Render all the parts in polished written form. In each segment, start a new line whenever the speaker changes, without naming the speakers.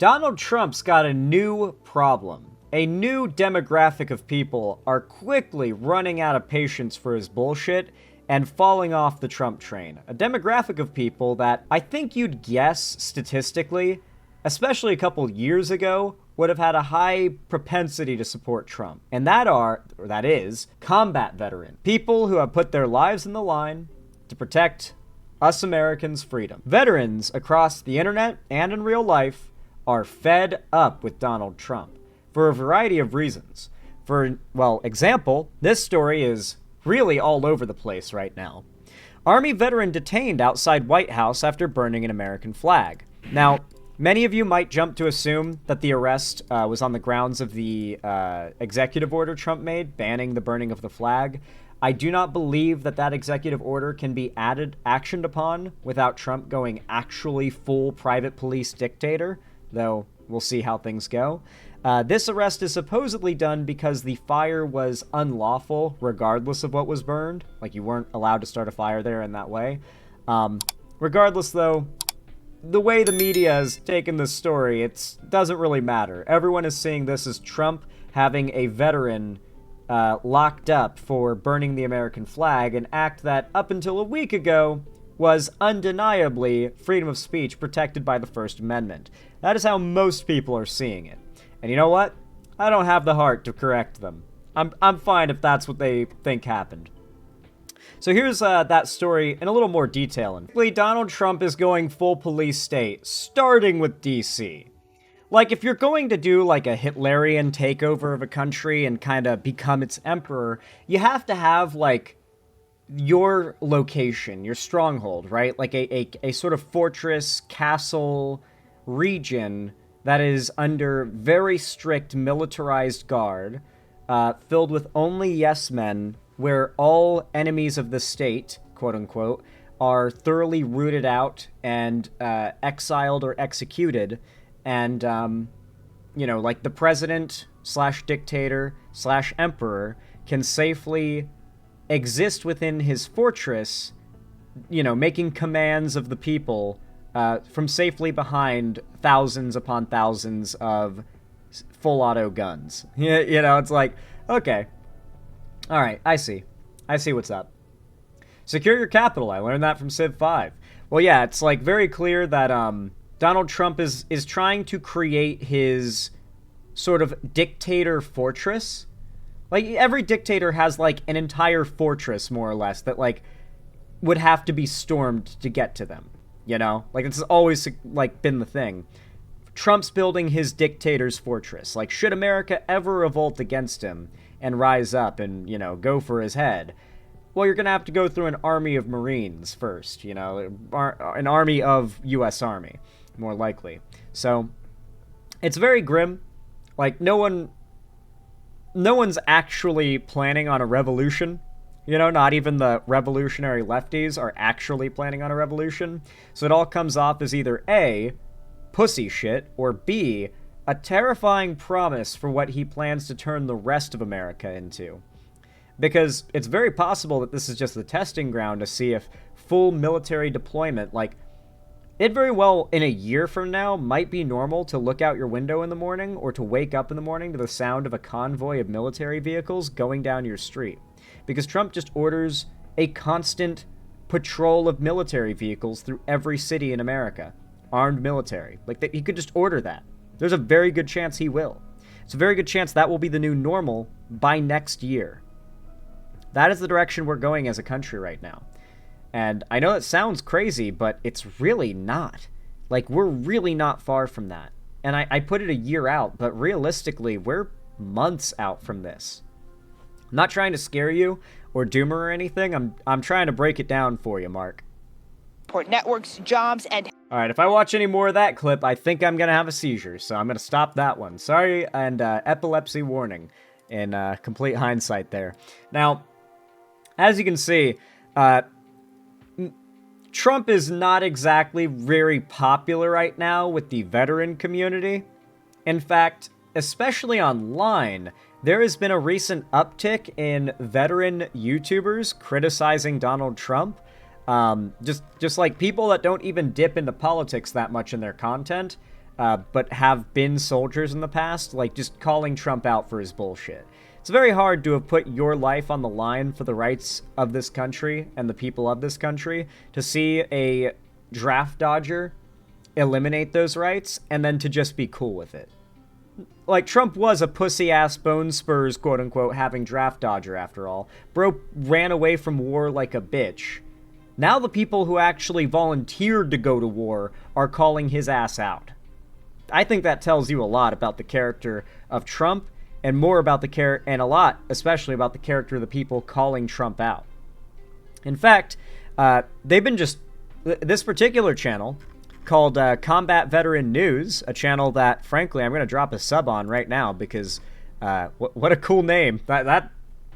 Donald Trump's got a new problem. A new demographic of people are quickly running out of patience for his bullshit and falling off the Trump train. A demographic of people that I think you'd guess statistically, especially a couple years ago, would have had a high propensity to support Trump. And that is combat veteran. People who have put their lives in the line to protect us Americans' freedom. Veterans across the internet and in real life are fed up with Donald Trump for a variety of reasons. For, well, example, this story is really all over the place right now. Army veteran detained outside White House after burning an American flag. Now, many of you might jump to assume that the arrest was on the grounds of the executive order Trump made, banning the burning of the flag. I do not believe that that executive order can be actioned upon without Trump going actually full private police dictator, though we'll see how things go. This arrest is supposedly done because the fire was unlawful regardless of what was burned. Like, you weren't allowed to start a fire there in that way. Regardless, though, the way the media has taken this story, it doesn't really matter. Everyone is seeing this as Trump having a veteran locked up for burning the American flag, an act that up until a week ago was undeniably freedom of speech protected by the First Amendment. That is how most people are seeing it. And you know what? I don't have the heart to correct them. I'm fine if that's what they think happened. So here's that story in a little more detail. Donald Trump is going full police state, starting with DC. Like, if you're going to do, like, a Hitlerian takeover of a country and kind of become its emperor, you have to have, like, your location, your stronghold, right? Like a sort of fortress, castle, region that is under very strict militarized guard, filled with only yes men, where all enemies of the state, quote unquote, are thoroughly rooted out and exiled or executed. And, you know, like the president / dictator / emperor can safely exist within his fortress, you know, making commands of the people from safely behind thousands upon thousands of full auto guns. You know, it's like, okay. All right, I see what's up. Secure your capital. I learned that from Civ 5. Well, yeah, it's like very clear that Donald Trump is trying to create his sort of dictator fortress. Like, every dictator has, like, an entire fortress, more or less, that, like, would have to be stormed to get to them, you know? Like, it's always, like, been the thing. Trump's building his dictator's fortress. Like, should America ever revolt against him and rise up and, you know, go for his head, well, you're gonna have to go through an army of Marines first, you know? An army of U.S. Army, more likely. So, it's very grim. Like, no one's actually planning on a revolution. You know, not even the revolutionary lefties are actually planning on a revolution. So it all comes off as either A, pussy shit, or B, a terrifying promise for what he plans to turn the rest of America into. Because it's very possible that this is just the testing ground to see if full military deployment, like, it very well, in a year from now, might be normal to look out your window in the morning or to wake up in the morning to the sound of a convoy of military vehicles going down your street. Because Trump just orders a constant patrol of military vehicles through every city in America. Armed military. Like, he could just order that. There's a very good chance he will. It's a very good chance that will be the new normal by next year. That is the direction we're going as a country right now. And I know it sounds crazy, but it's really not. Like, we're really not far from that. And I put it a year out, but realistically, we're months out from this. I'm not trying to scare you or doomer or anything. I'm trying to break it down for you, Mark.
Networks, jobs, and...
All right, if I watch any more of that clip, I think I'm going to have a seizure, so I'm going to stop that one. Sorry, and epilepsy warning in complete hindsight there. Now, as you can see, Trump is not exactly very popular right now with the veteran community. In fact, especially online, there has been a recent uptick in veteran YouTubers criticizing Donald Trump. Just like people that don't even dip into politics that much in their content, but have been soldiers in the past, like just calling Trump out for his bullshit. It's very hard to have put your life on the line for the rights of this country and the people of this country to see a draft dodger eliminate those rights and then to just be cool with it. Like, Trump was a pussy-ass bone spurs, quote-unquote, having draft dodger, after all. Bro ran away from war like a bitch. Now the people who actually volunteered to go to war are calling his ass out. I think that tells you a lot about the character of Trump, and more about the and a lot, especially about the character of the people calling Trump out. In fact, they've been this particular channel, called Combat Veteran News, a channel that, frankly, I'm going to drop a sub on right now because what a cool name. That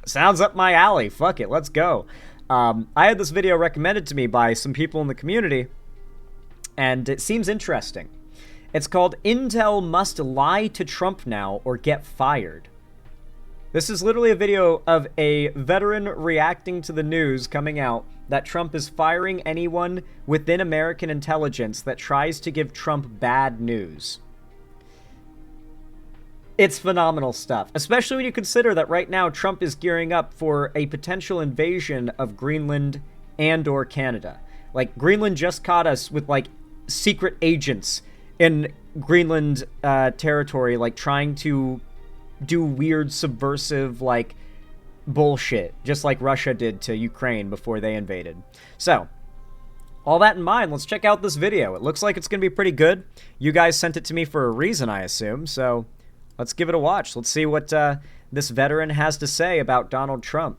sounds up my alley. Fuck it, let's go. I had this video recommended to me by some people in the community, and it seems interesting. It's called Intel Must Lie to Trump Now or Get Fired. This is literally a video of a veteran reacting to the news coming out that Trump is firing anyone within American intelligence that tries to give Trump bad news. It's phenomenal stuff, especially when you consider that right now Trump is gearing up for a potential invasion of Greenland and or Canada. Like, Greenland just caught us with, like, secret agents in Greenland territory, like, trying to do weird subversive, like, bullshit, just like Russia did to Ukraine before they invaded. So, all that in mind, let's check out this video. It looks like it's going to be pretty good. You guys sent it to me for a reason, I assume, so let's give it a watch. Let's see what this veteran has to say about Donald Trump.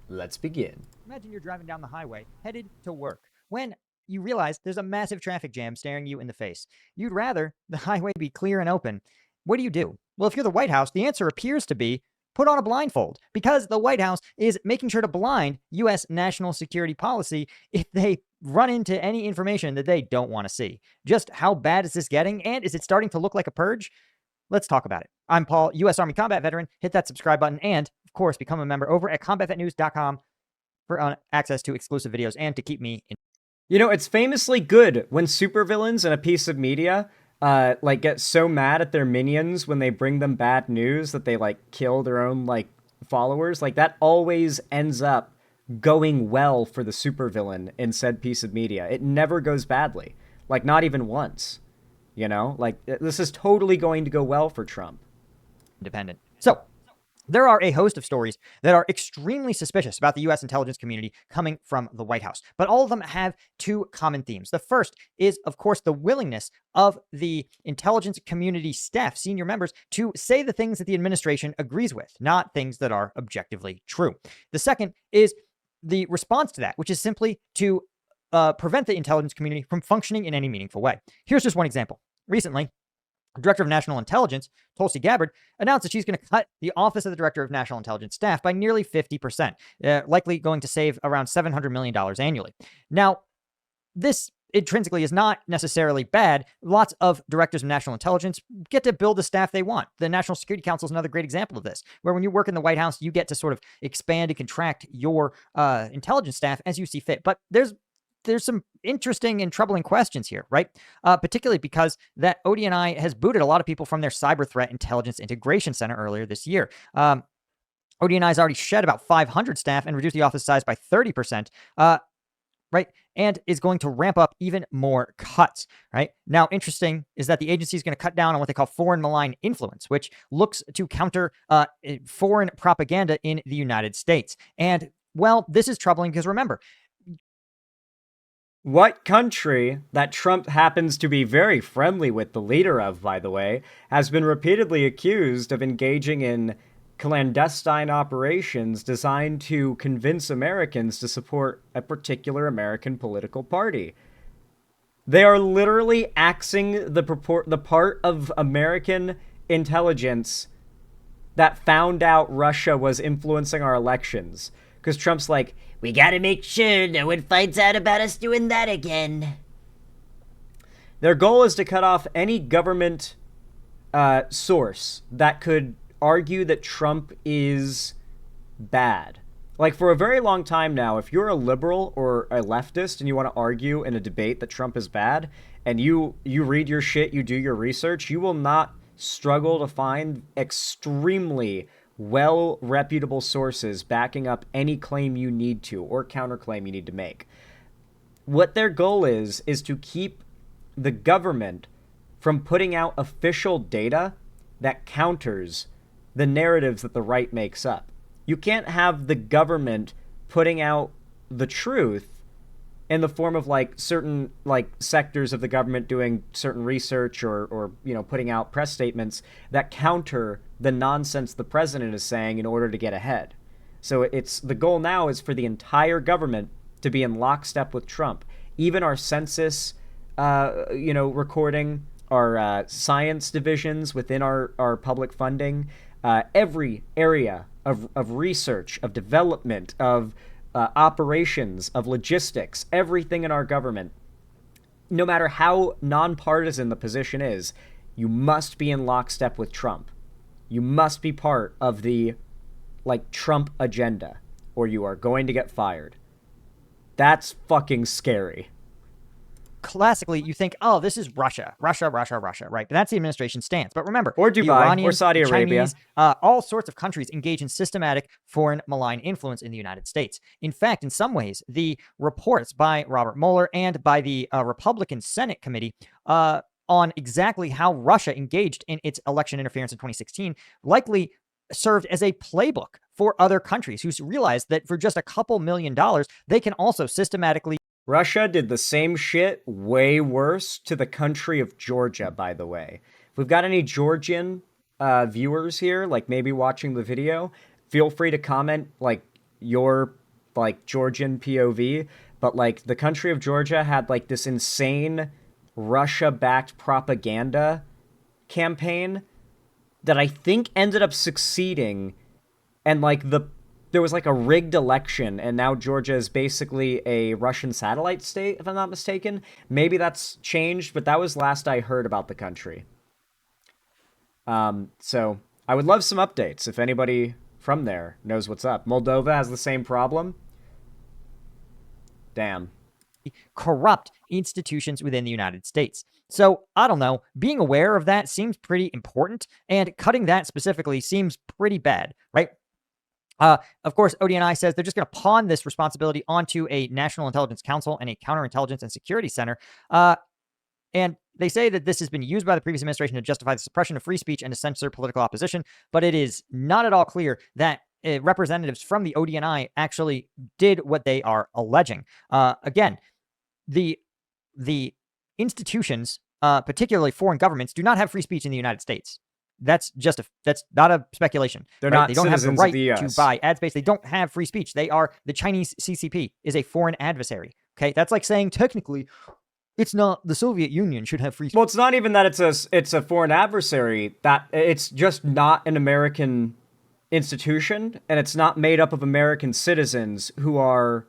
Let's begin.
Imagine you're driving down the highway, headed to work, when you realize there's a massive traffic jam staring you in the face. You'd rather the highway be clear and open. What do? Well, if you're the White House, the answer appears to be put on a blindfold, because the White House is making sure to blind U.S. national security policy if they run into any information that they don't want to see. Just how bad is this getting, and is it starting to look like a purge? Let's talk about it. I'm Paul, U.S. Army combat veteran. Hit that subscribe button and, of course, become a member over at combatvetnews.com for access to exclusive videos and to keep me in.
You know, it's famously good when supervillains in a piece of media like get so mad at their minions when they bring them bad news that they like kill their own like followers. Like, that always ends up going well for the supervillain in said piece of media. It never goes badly. Like, not even once. You know, like, this is totally going to go well for Trump.
Independent. So, there are a host of stories that are extremely suspicious about the U.S. intelligence community coming from the White House, but all of them have two common themes. The first is, of course, the willingness of the intelligence community staff, senior members, to say the things that the administration agrees with, not things that are objectively true. The second is the response to that, which is simply to prevent the intelligence community from functioning in any meaningful way. Here's just one example. Recently, Director of National Intelligence, Tulsi Gabbard, announced that she's going to cut the Office of the Director of National Intelligence staff by nearly 50%, likely going to save around $700 million annually. Now, this intrinsically is not necessarily bad. Lots of directors of national intelligence get to build the staff they want. The National Security Council is another great example of this, where when you work in the White House, you get to sort of expand and contract your intelligence staff as you see fit. But there's some interesting and troubling questions here, right? Particularly because that ODNI has booted a lot of people from their Cyber Threat Intelligence Integration Center earlier this year. ODNI has already shed about 500 staff and reduced the office size by 30%, right? And is going to ramp up even more cuts, right? Now, interesting is that the agency is going to cut down on what they call foreign malign influence, which looks to counter foreign propaganda in the United States. And, well, this is troubling because, remember,
what country that Trump happens to be very friendly with, the leader of, by the way, has been repeatedly accused of engaging in clandestine operations designed to convince Americans to support a particular American political party? They are literally axing the part of American intelligence that found out Russia was influencing our elections. Because Trump's like, we gotta make sure no one finds out about us doing that again. Their goal is to cut off any government source that could argue that Trump is bad. Like, for a very long time now, if you're a liberal or a leftist and you want to argue in a debate that Trump is bad, and you read your shit, you do your research, you will not struggle to find extremely well reputable sources backing up any claim you need to or counterclaim you need to make. What their goal is to keep the government from putting out official data that counters the narratives that the right makes up. You can't have the government putting out the truth in the form of like certain like sectors of the government doing certain research or you know, putting out press statements that counter the nonsense the president is saying in order to get ahead. So it's the goal now is for the entire government to be in lockstep with Trump. Even our census, recording, our science divisions within our public funding, every area of research, of development, of operations, of logistics, everything in our government, no matter how nonpartisan the position is, you must be in lockstep with Trump. You must be part of the, like, Trump agenda, or you are going to get fired. That's fucking scary.
Classically, you think, oh, this is Russia, right? But that's the administration's stance. But remember,
or Dubai,
the Iranians,
or Saudi Arabia,
Chinese, all sorts of countries engage in systematic foreign malign influence in the United States. In fact, in some ways, the reports by Robert Mueller and by the Republican Senate committee on exactly how Russia engaged in its election interference in 2016 likely served as a playbook for other countries who realized that for just a couple $1 million, they can also systematically.
Russia did the same shit, way worse, to the country of Georgia, by the way. If we've got any Georgian viewers here, like maybe watching the video, feel free to comment, like, your, like, Georgian POV. But, like, the country of Georgia had, like, this insane Russia-backed propaganda campaign that I think ended up succeeding, and, like, there was like a rigged election, and now Georgia is basically a Russian satellite state, if I'm not mistaken. Maybe that's changed, but that was last I heard about the country. So I would love some updates if anybody from there knows what's up. Moldova has the same problem. Damn.
Corrupt institutions within the United States. So I don't know, being aware of that seems pretty important, and cutting that specifically seems pretty bad, right? Of course, ODNI says they're just going to pawn this responsibility onto a National Intelligence Council and a Counterintelligence and Security Center. And they say that this has been used by the previous administration to justify the suppression of free speech and to censor political opposition, but it is not at all clear that representatives from the ODNI actually did what they are alleging. Again, the institutions, particularly foreign governments, do not have free speech in the United States. That's not a speculation.
They're
right?
not.
They don't have the right to
US.
buy ad space. They don't have free speech. They are the Chinese CCP is a foreign adversary. Okay, that's like saying technically, it's not the Soviet Union should have free speech.
Well, it's not even that it's a foreign adversary. That it's just not an American institution, and it's not made up of American citizens who are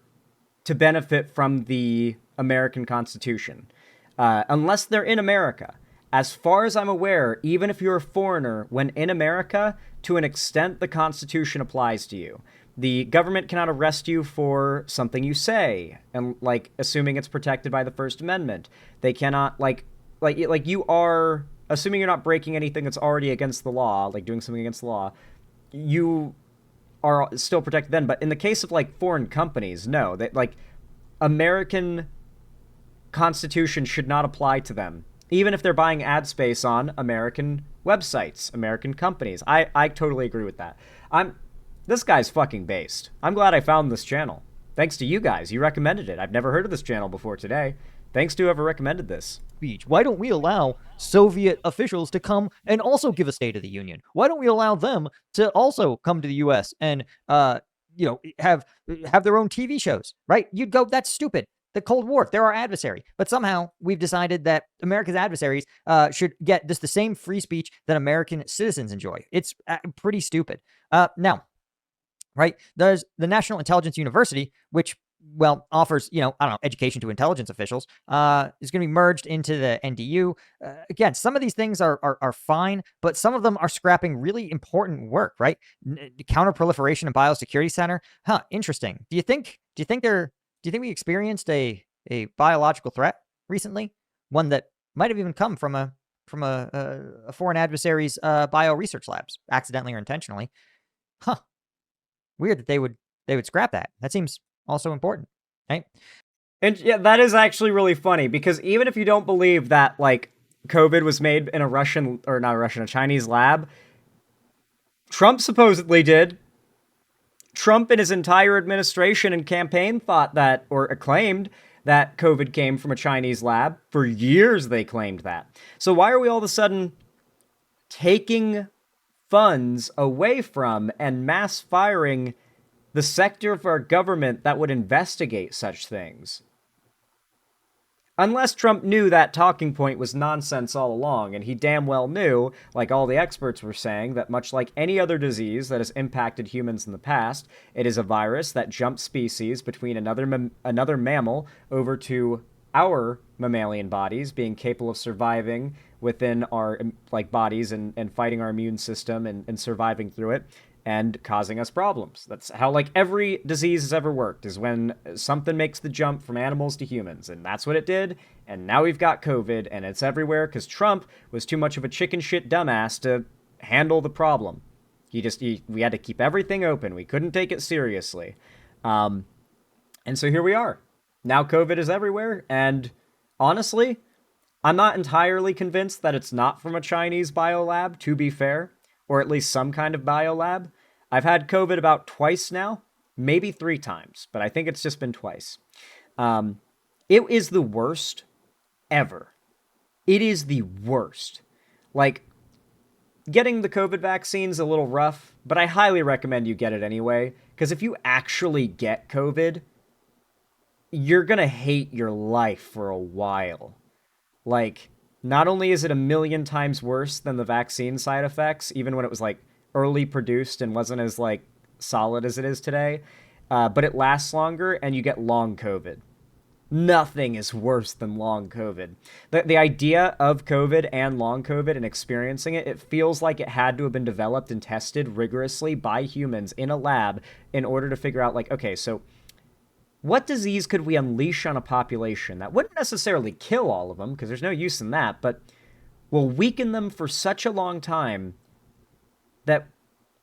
to benefit from the American Constitution, unless they're in America. As far as I'm aware, even if you're a foreigner, when in America, to an extent, the Constitution applies to you. The government cannot arrest you for something you say, and, like, assuming it's protected by the First Amendment. They cannot, like you are, assuming you're not breaking anything that's already against the law, like doing something against the law, you are still protected then. But in the case of, like, foreign companies, no. They, like, American Constitution should not apply to them. Even if they're buying ad space on American websites, American companies. I totally agree with that. This guy's fucking based. I'm glad I found this channel. Thanks to you guys. You recommended it. I've never heard of this channel before today. Thanks to whoever recommended this.
Why don't we allow Soviet officials to come and also give a State of the Union? Why don't we allow them to also come to the U.S. and, have their own TV shows, right? You'd go, that's stupid. The Cold War, they're our adversary. But somehow we've decided that America's adversaries should get just the same free speech that American citizens enjoy. It's pretty stupid. Now, right, there's the National Intelligence University, which offers, I don't know, education to intelligence officials, is going to be merged into the NDU. Again, some of these things are fine, but some of them are scrapping really important work, right? Counterproliferation and Biosecurity Center. Interesting. Do you think we experienced a biological threat recently? One that might have even come from a foreign adversary's bio research labs, accidentally or intentionally. Weird that they would scrap that. That seems also important, right?
And yeah, that is actually really funny, because even if you don't believe that, like, COVID was made in a Chinese lab, Trump supposedly did. Trump and his entire administration and campaign thought that, or claimed that COVID came from a Chinese lab. For years they claimed that. So why are we all of a sudden taking funds away from and mass firing the sector of our government that would investigate such things? Unless Trump knew that talking point was nonsense all along, and he damn well knew, like all the experts were saying, that much like any other disease that has impacted humans in the past, it is a virus that jumps species between another mammal over to our mammalian bodies, being capable of surviving within our bodies and fighting our immune system and surviving through it, and causing us problems. That's how every disease has ever worked, is when something makes the jump from animals to humans, and that's what it did. And now we've got COVID, and it's everywhere because Trump was too much of a chicken shit dumbass to handle the problem. We had to keep everything open. We couldn't take it seriously. And so here we are. Now COVID is everywhere, and honestly, I'm not entirely convinced that it's not from a Chinese biolab, to be fair, or at least some kind of biolab. I've had COVID about twice now, maybe 3 times, but I think it's just been twice. It is the worst ever. It is the worst. Getting the COVID vaccine's a little rough, but I highly recommend you get it anyway, because if you actually get COVID, you're gonna hate your life for a while. Not only is it 1,000,000 times worse than the vaccine side effects, even when it was early produced and wasn't as solid as it is today, but it lasts longer and you get long COVID. Nothing is worse than long COVID. The idea of COVID and long COVID and experiencing it, it feels like it had to have been developed and tested rigorously by humans in a lab in order to figure out okay, so what disease could we unleash on a population that wouldn't necessarily kill all of them, because there's no use in that, but will weaken them for such a long time that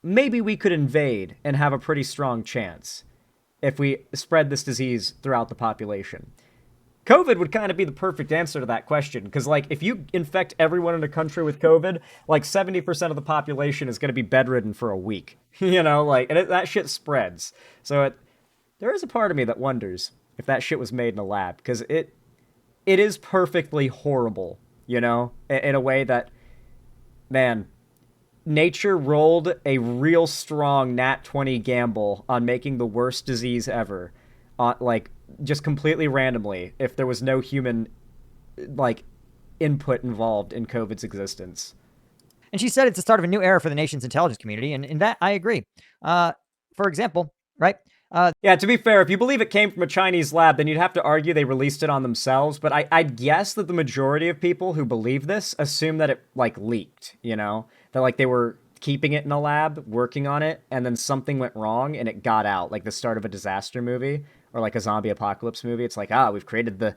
maybe we could invade and have a pretty strong chance if we spread this disease throughout the population? COVID would kind of be the perfect answer to that question, because if you infect everyone in a country with COVID, 70% of the population is going to be bedridden for a week, and that shit spreads. So there is a part of me that wonders if that shit was made in a lab, because it is perfectly horrible, in a way that, man, nature rolled a real strong nat 20 gamble on making the worst disease ever, just completely randomly, if there was no human, input involved in COVID's existence.
And she said it's the start of a new era for the nation's intelligence community, and in that I agree. For example, right?
Yeah, to be fair, if you believe it came from a Chinese lab, then you'd have to argue they released it on themselves. But I'd guess that the majority of people who believe this assume that it, leaked, That, they were keeping it in a lab, working on it, and then something went wrong and it got out, like the start of a disaster movie or a zombie apocalypse movie. It's we've created the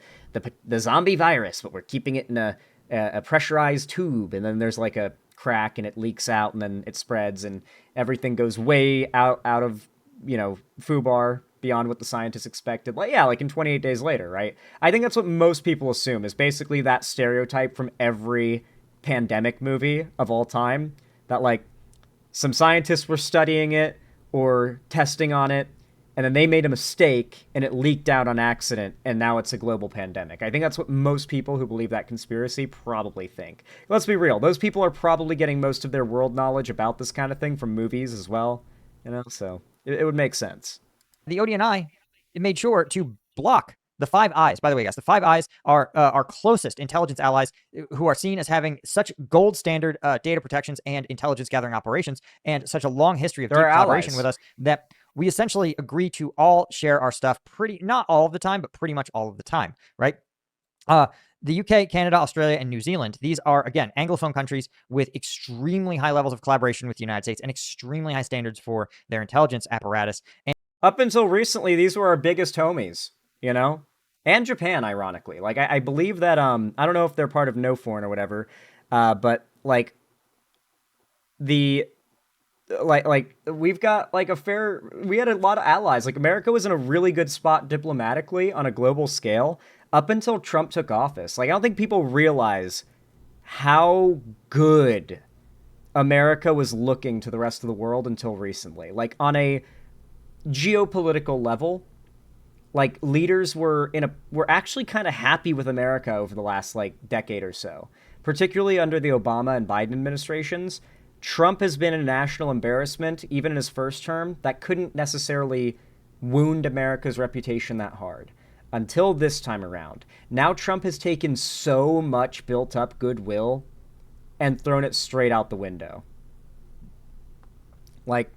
zombie virus, but we're keeping it in a pressurized tube, and then there's a crack and it leaks out, and then it spreads, and everything goes way out of FUBAR beyond what the scientists expected. In 28 Days Later, right? I think that's what most people assume, is basically that stereotype from every pandemic movie of all time, that some scientists were studying it or testing on it, and then they made a mistake and it leaked out on accident, and now it's a global pandemic. I think that's what most people who believe that conspiracy probably think. Let's be real, those people are probably getting most of their world knowledge about this kind of thing from movies as well, so it would make sense.
The ODNI made sure to block the Five Eyes. By the way, guys, the Five Eyes are our closest intelligence allies, who are seen as having such gold standard data protections and intelligence gathering operations, and such a long history of deep collaboration with us, that we essentially agree to all share our stuff not all of the time, but pretty much all of the time, right? The UK, Canada, Australia, and New Zealand, these are, again, Anglophone countries with extremely high levels of collaboration with the United States and extremely high standards for their intelligence apparatus. And
up until recently, these were our biggest homies, you know? And Japan, ironically. Like, I believe that, I don't know if they're part of No Foreign or whatever, but, like, we've got, like, we had a lot of allies. Like, America was in a really good spot diplomatically on a global scale up until Trump took office. Like, I don't think people realize how good America was looking to the rest of the world until recently. Like, on a geopolitical level, like, leaders were actually kind of happy with America over the last, like, decade or so, particularly under the Obama and Biden administrations. Trump has been a national embarrassment, even in his first term, that couldn't necessarily wound America's reputation that hard until this time around. Now Trump has taken so much built-up goodwill and thrown it straight out the window. Like,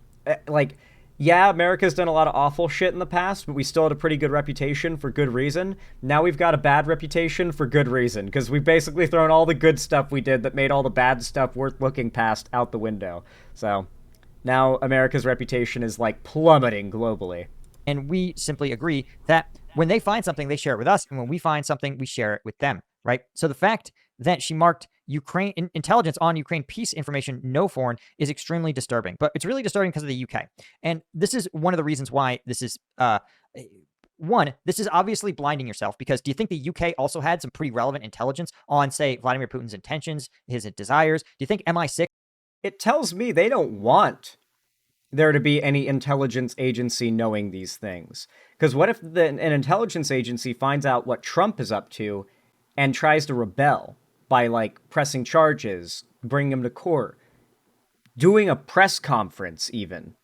yeah, America's done a lot of awful shit in the past, but we still had a pretty good reputation for good reason. Now we've got a bad reputation for good reason, because we've basically thrown all the good stuff we did that made all the bad stuff worth looking past out the window. So now America's reputation is, like, plummeting globally.
And we simply agree that when they find something, they share it with us, and when we find something, we share it with them, right? So the fact that she marked Ukraine intelligence on Ukraine peace information no foreign is extremely disturbing, but it's really disturbing because of the UK. And this is one of the reasons why this is this is obviously blinding yourself, because do you think the UK also had some pretty relevant intelligence on, say, Vladimir Putin's intentions, his desires? Do you think MI6?
It tells me they don't want there to be any intelligence agency knowing these things. Because what if an intelligence agency finds out what Trump is up to and tries to rebel by, like, pressing charges, bringing him to court, doing a press conference even,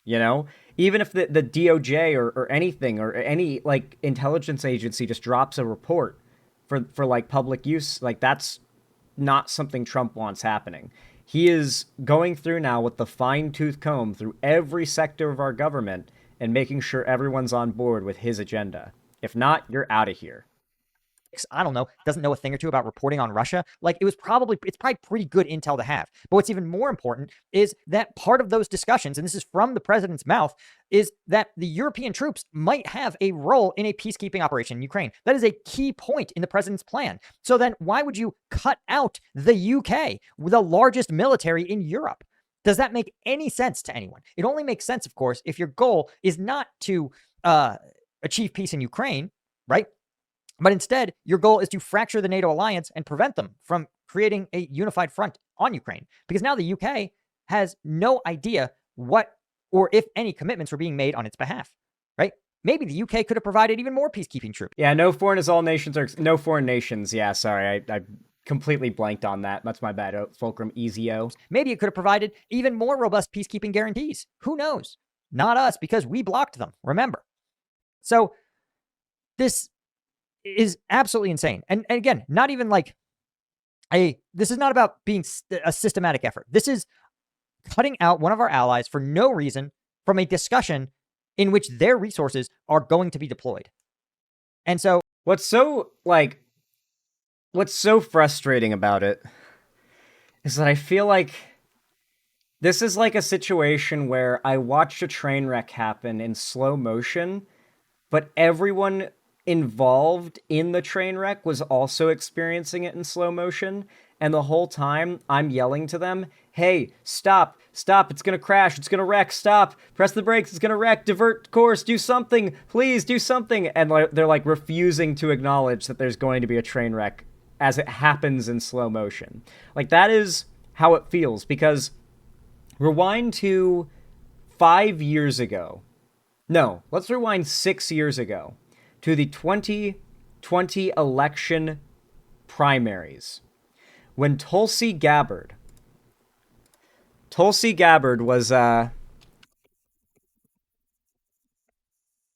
you know? Even if the DOJ or anything, or any, like, intelligence agency just drops a report for like, public use, like, that's not something Trump wants happening. He is going through now with the fine-tooth comb through every sector of our government and making sure everyone's on board with his agenda. If not, you're out of here.
I don't know, doesn't know a thing or two about reporting on Russia. Like, it's probably pretty good intel to have. But what's even more important is that part of those discussions, and this is from the president's mouth, is that the European troops might have a role in a peacekeeping operation in Ukraine. That is a key point in the president's plan. So then why would you cut out the UK, the largest military in Europe? Does that make any sense to anyone? It only makes sense, of course, if your goal is not to achieve peace in Ukraine, right? But instead, your goal is to fracture the NATO alliance and prevent them from creating a unified front on Ukraine. Because now the UK has no idea what or if any commitments were being made on its behalf, right? Maybe the UK could have provided even more peacekeeping troops.
Yeah, no foreign is all nations, or no foreign nations. Yeah, sorry, I completely blanked on that. That's my bad, Fulcrum Easy-O.
Maybe it could have provided even more robust peacekeeping guarantees. Who knows? Not us, because we blocked them, remember. So this is absolutely insane. And again, not even like this is not about being a systematic effort. This is cutting out one of our allies for no reason from a discussion in which their resources are going to be deployed. And so
what's so frustrating about it is that I feel like this is like a situation where I watched a train wreck happen in slow motion, but everyone involved in the train wreck was also experiencing it in slow motion, and the whole time I'm yelling to them, hey, stop, it's gonna crash, it's gonna wreck, stop, press the brakes, it's gonna wreck, divert course, do something, please do something, and they're like refusing to acknowledge that there's going to be a train wreck as it happens in slow motion. Like, that is how it feels, because rewind to 5 years ago. No, let's rewind 6 years ago to the 2020 election primaries, when Tulsi Gabbard was,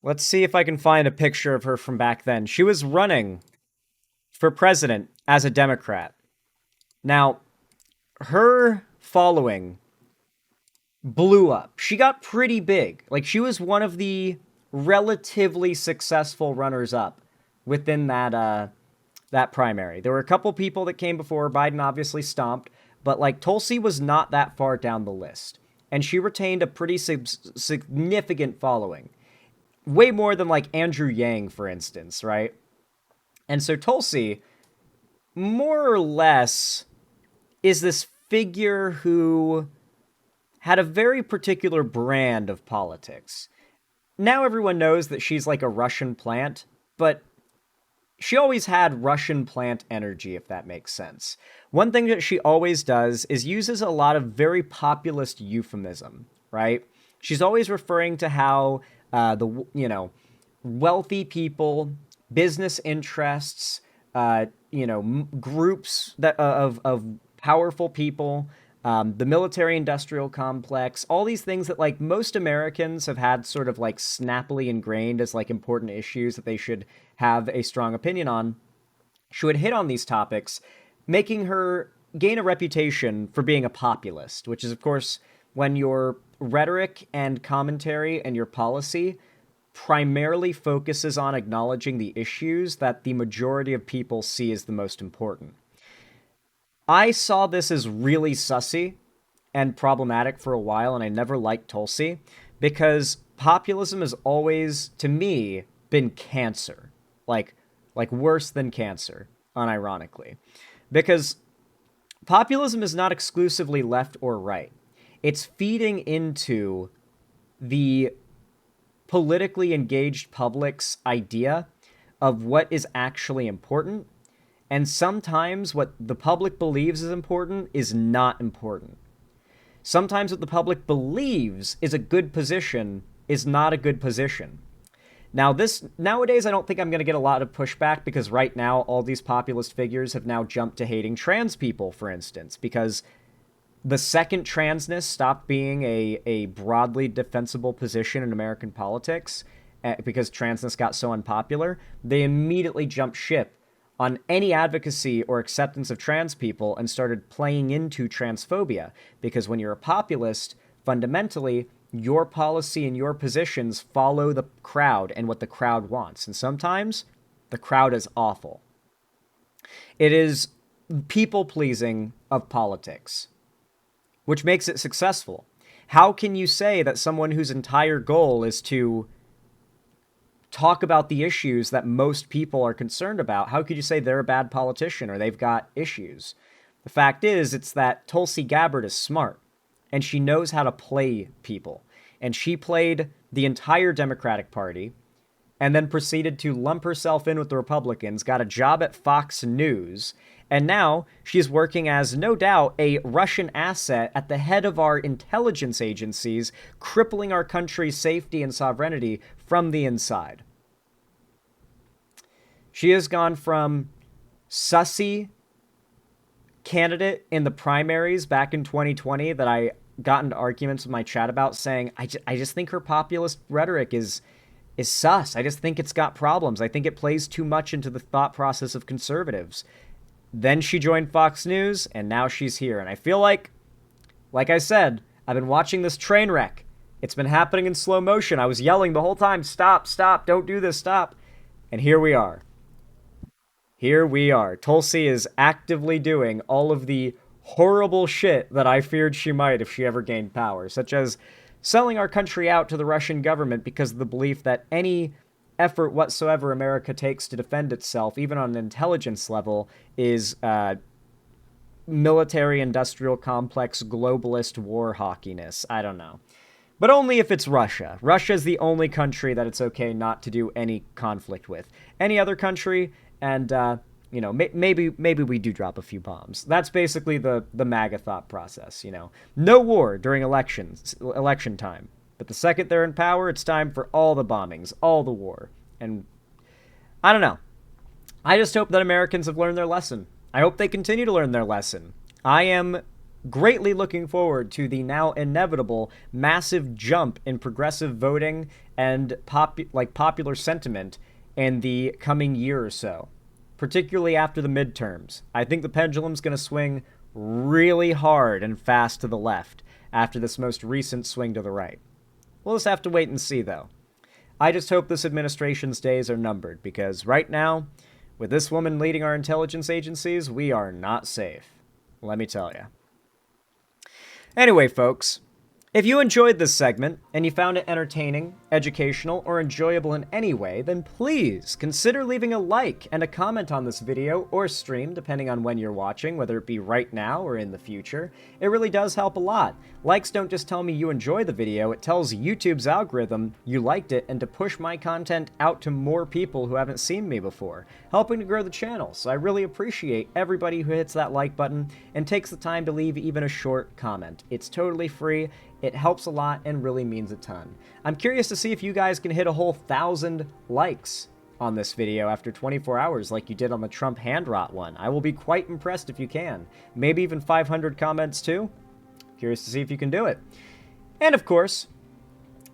let's see if I can find a picture of her from back then. She was running for president as a Democrat. Now, her following blew up. She got pretty big. Like, she was one of the relatively successful runners-up within that primary. There were a couple people that came before. Biden obviously stomped, but, like, Tulsi was not that far down the list. And she retained a pretty significant following. Way more than, like, Andrew Yang, for instance, right? And so Tulsi, more or less, is this figure who had a very particular brand of politics. Now everyone knows that she's like a Russian plant, but she always had Russian plant energy, if that makes sense. One thing that she always does is uses a lot of very populist euphemism, right? She's always referring to how wealthy people, business interests, groups that of powerful people, the military-industrial complex, all these things that, like, most Americans have had sort of, like, snappily ingrained as, like, important issues that they should have a strong opinion on. She would hit on these topics, making her gain a reputation for being a populist, which is, of course, when your rhetoric and commentary and your policy primarily focuses on acknowledging the issues that the majority of people see as the most important. I saw this as really sussy and problematic for a while, and I never liked Tulsi, because populism has always, to me, been cancer. Like worse than cancer, unironically. Because populism is not exclusively left or right. It's feeding into the politically engaged public's idea of what is actually important. And sometimes what the public believes is important is not important. Sometimes what the public believes is a good position is not a good position. Now, nowadays, I don't think I'm going to get a lot of pushback, because right now, all these populist figures have now jumped to hating trans people, for instance, because the second transness stopped being a broadly defensible position in American politics, because transness got so unpopular, they immediately jumped ship on any advocacy or acceptance of trans people and started playing into transphobia. Because when you're a populist, fundamentally, your policy and your positions follow the crowd and what the crowd wants. And sometimes the crowd is awful. It is people-pleasing of politics, which makes it successful. How can you say that someone whose entire goal is to talk about the issues that most people are concerned about, how could you say they're a bad politician or they've got issues? The fact is, it's that Tulsi Gabbard is smart, and she knows how to play people. And she played the entire Democratic Party, and then proceeded to lump herself in with the Republicans, got a job at Fox News, and now she's working as, no doubt, a Russian asset at the head of our intelligence agencies, crippling our country's safety and sovereignty from the inside. She has gone from sussy candidate in the primaries back in 2020 that I got into arguments with my chat about, saying, I just think her populist rhetoric is sus. I just think it's got problems. I think it plays too much into the thought process of conservatives. Then she joined Fox News, and now she's here. And I feel like I said, I've been watching this train wreck. It's been happening in slow motion. I was yelling the whole time, stop, stop, don't do this, stop. And here we are. Here we are. Tulsi is actively doing all of the horrible shit that I feared she might if she ever gained power, such as selling our country out to the Russian government because of the belief that any effort whatsoever America takes to defend itself, even on an intelligence level, is military-industrial complex, globalist war hawkiness. I don't know. But only if it's Russia. Russia's the only country that it's okay not to do any conflict with. Any other country, and, maybe we do drop a few bombs. That's basically the MAGA thought process, No war during election time. But the second they're in power, it's time for all the bombings, all the war. And I don't know. I just hope that Americans have learned their lesson. I hope they continue to learn their lesson. I am greatly looking forward to the now inevitable massive jump in progressive voting and popular sentiment in the coming year or so, particularly after the midterms. I think the pendulum's going to swing really hard and fast to the left after this most recent swing to the right. We'll just have to wait and see, though. I just hope this administration's days are numbered, because right now, with this woman leading our intelligence agencies, we are not safe. Let me tell you. Anyway, folks, if you enjoyed this segment and you found it entertaining, educational, or enjoyable in any way, then please consider leaving a like and a comment on this video or stream, depending on when you're watching, whether it be right now or in the future. It really does help a lot. Likes don't just tell me you enjoy the video, it tells YouTube's algorithm you liked it and to push my content out to more people who haven't seen me before, helping to grow the channel. So I really appreciate everybody who hits that like button and takes the time to leave even a short comment. It's totally free. It helps a lot and really means a ton. I'm curious to see if you guys can hit a whole 1,000 likes on this video after 24 hours like you did on the Trump hand rot one. I will be quite impressed if you can. Maybe even 500 comments too. Curious to see if you can do it. And of course,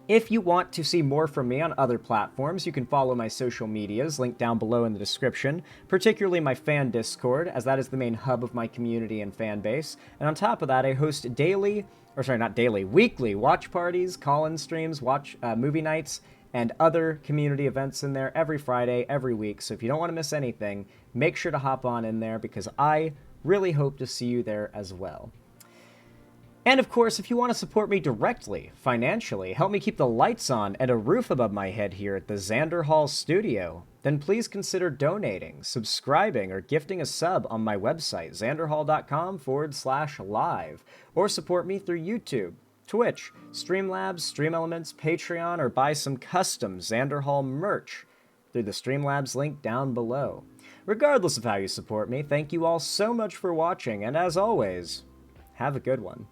if you want to see more from me on other platforms, you can follow my social medias, linked down below in the description, particularly my fan Discord, as that is the main hub of my community and fan base. And on top of that, I host weekly watch parties, call-in streams, movie nights, and other community events in there every Friday, every week. So if you don't want to miss anything, make sure to hop on in there, because I really hope to see you there as well. And of course, if you want to support me directly, financially, help me keep the lights on and a roof above my head here at the Xander Hall studio, then please consider donating, subscribing, or gifting a sub on my website, xanderhall.com/live, or support me through YouTube, Twitch, Streamlabs, Stream Elements, Patreon, or buy some custom Xander Hall merch through the Streamlabs link down below. Regardless of how you support me, thank you all so much for watching, and as always, have a good one.